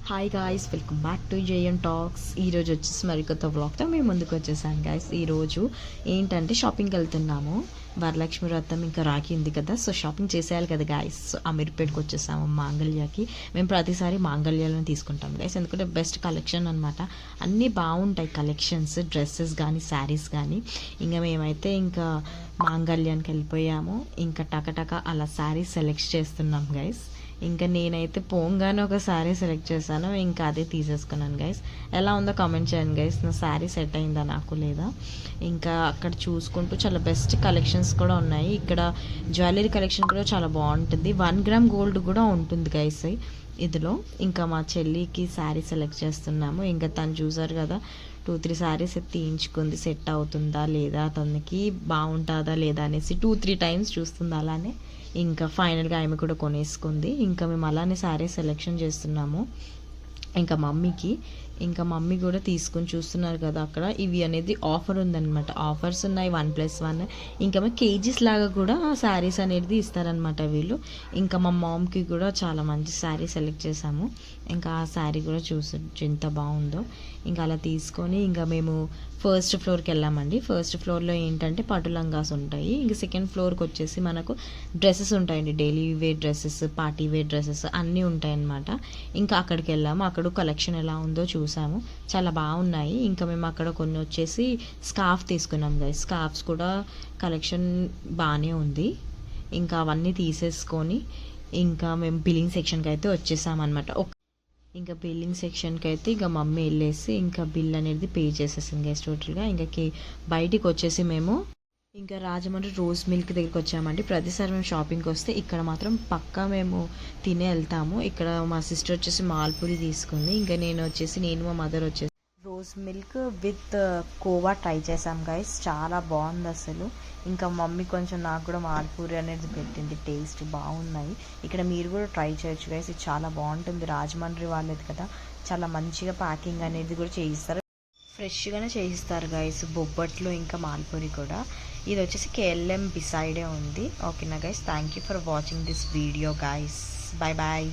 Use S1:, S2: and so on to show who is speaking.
S1: Hi guys, welcome back to JN talks. ఈరోజు వచ్చేసి మరికొత్త వ్లాగ్తో మేము ముందుకు వచ్చేసాను గాయస్. ఈరోజు ఏంటంటే షాపింగ్కి వెళ్తున్నాము. వరలక్ష్మి వ్రతం ఇంకా రాఖీ ఉంది కదా, సో షాపింగ్ చేసేయాలి కదా గాయస్. సో అమీర్పేట్కి వచ్చేసాము మాంగళ్యకి. మేము ప్రతిసారి మాంగళ్యాలను తీసుకుంటాం గాయస్, ఎందుకంటే బెస్ట్ కలెక్షన్ అనమాట. అన్నీ బాగుంటాయి కలెక్షన్స్, డ్రెస్సెస్ కానీ శారీస్ కానీ. ఇంకా మేమైతే ఇంకా మాంగళ్యానికి వెళ్ళిపోయాము. ఇంకా టకటక అలా శారీస్ సెలెక్ట్ చేస్తున్నాం గైస్. ఇంకా నేనైతే పోంగానే ఒక శారీ సెలెక్ట్ చేశాను, ఇంకా అదే తీసేసుకున్నాను గైస్. ఎలా ఉందో కామెంట్ చేయండి గైస్, నా శారీ సెట్ అయిందా నాకు లేదా. ఇంకా అక్కడ చూసుకుంటూ చాలా బెస్ట్ కలెక్షన్స్ కూడా ఉన్నాయి. ఇక్కడ జ్యువెలరీ కలెక్షన్ కూడా చాలా బాగుంటుంది. 1 గ్రామ్ గోల్డ్ కూడా ఉంటుంది గైస్ ఇందులో. ఇంకా మా చెల్లికి శారీ సెలెక్ట్ చేస్తున్నాము. ఇంకా తను చూసారు కదా, 2-3 శారీస్ తీయించుకుంది. సెట్ అవుతుందా లేదా, తనకి బాగుంటుందా లేదా అనేసి 2-3 టైమ్స్ చూస్తుంది. అలానే ఇంకా ఫైనల్గా ఆమె కూడా కొనేసుకుంది. ఇంకా మేము అలానే శారీ సెలెక్షన్ చేస్తున్నాము. ఇంకా మమ్మీ కూడా తీసుకొని చూస్తున్నారు కదా అక్కడ. ఇవి అనేది ఆఫర్ ఉందన్నమాట, ఆఫర్స్ ఉన్నాయి 1+1. ఇంకా కేజీస్ లాగా కూడా శారీస్ అనేది ఇస్తారనమాట వీళ్ళు. ఇంకా మా మామ్కి కూడా చాలా మంచి శారీ సెలెక్ట్ చేసాము. ఇంకా ఆ శారీ కూడా చూసి ఎంత బాగుందో. ఇంకా అలా తీసుకొని ఇంకా మేము ఫస్ట్ ఫ్లోర్కి వెళ్ళామండి. ఫస్ట్ ఫ్లోర్లో ఏంటంటే పట్టు లంగాస్ ఉంటాయి. ఇంకా సెకండ్ ఫ్లోర్కి వచ్చేసి మనకు డ్రెస్సెస్ ఉంటాయండి, daily wear dresses, party wear dresses అన్నీ ఉంటాయన్నమాట. ఇంకా అక్కడికి వెళ్ళాము. అక్కడ కలెక్షన్ ఎలా ఉందో చూసాము, చాలా బాగున్నాయి. ఇంకా మేము అక్కడ కొన్ని వచ్చేసి స్కార్ఫ్ తీసుకున్నాం గైస్. స్కార్ఫ్స్ కూడా కలెక్షన్ బాగానే ఉంది. ఇంకా అవన్నీ తీసేసుకొని ఇంకా మేము బిల్లింగ్ సెక్షన్కి అయితే వచ్చేసామన్నమాట. ఇంకా బిల్లింగ్ సెక్షన్కి అయితే ఇంకా మమ్మీ వెళ్ళేసి ఇంకా బిల్ అనేది పే చేసేసింది గైస్ టోటల్గా. ఇంకా బయటికి వచ్చేసి మేము ఇంకా రాజమండ్రి రోజ్ మిల్క్ దగ్గరికి వచ్చామండి. ప్రతిసారి మేము షాపింగ్కి వస్తే ఇక్కడ మాత్రం పక్కా మేము తినే వెళ్తాము. ఇక్కడ మా సిస్టర్ వచ్చేసి మాల్పూరి తీసుకుంది. ఇంకా నేను మా మదర్ వచ్చేసి rose milk with khoa try చేసాం గైస్, చాలా బాగుంది అసలు. ఇంకా మమ్మీ కొంచెం నాకు కూడా మాల్పూరి అనేది పెట్టింది, టేస్ట్ బాగున్నాయి. ఇక్కడ మీరు కూడా ట్రై చేయొచ్చు గైస్, ఇది చాలా బాగుంటుంది. రాజమండ్రి వాళ్ళది కదా, చాలా మంచిగా ప్యాకింగ్ అనేది కూడా చేయిస్తారు, ఫ్రెష్గానే చేయిస్తారు గైస్. బొబ్బట్లు ఇంకా మాల్పూరి కూడా. ఇది వచ్చేసి KLM బిసైడే ఉంది. ఓకేనా guys, thank you for watching this video guys. Bye bye.